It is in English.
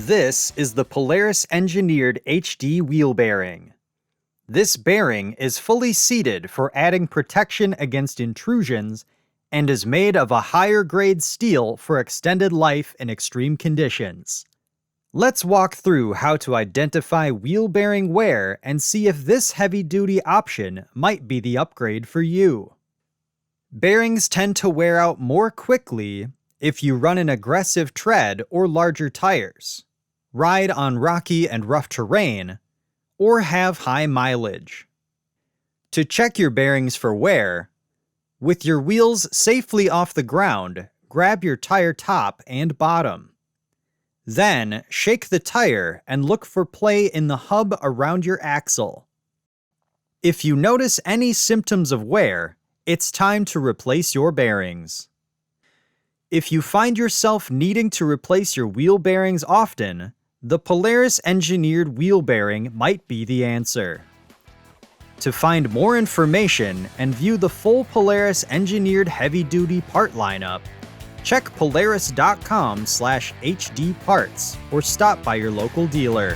This is the Polaris engineered HD wheel bearing. This bearing is fully seated for adding protection against intrusions and is made of a higher grade steel for extended life in extreme conditions. Let's walk through how to identify wheel bearing wear and see if this heavy-duty option might be the upgrade for you. Bearings tend to wear out more quickly if you run an aggressive tread or larger tires, ride on rocky and rough terrain, or have high mileage. To check your bearings for wear, with your wheels safely off the ground, grab your tire top and bottom. Then, shake the tire and look for play in the hub around your axle. If you notice any symptoms of wear, it's time to replace your bearings. If you find yourself needing to replace your wheel bearings often, the Polaris engineered wheel bearing might be the answer. To find more information and view the full Polaris engineered heavy-duty part lineup, check polaris.com/hdparts or stop by your local dealer.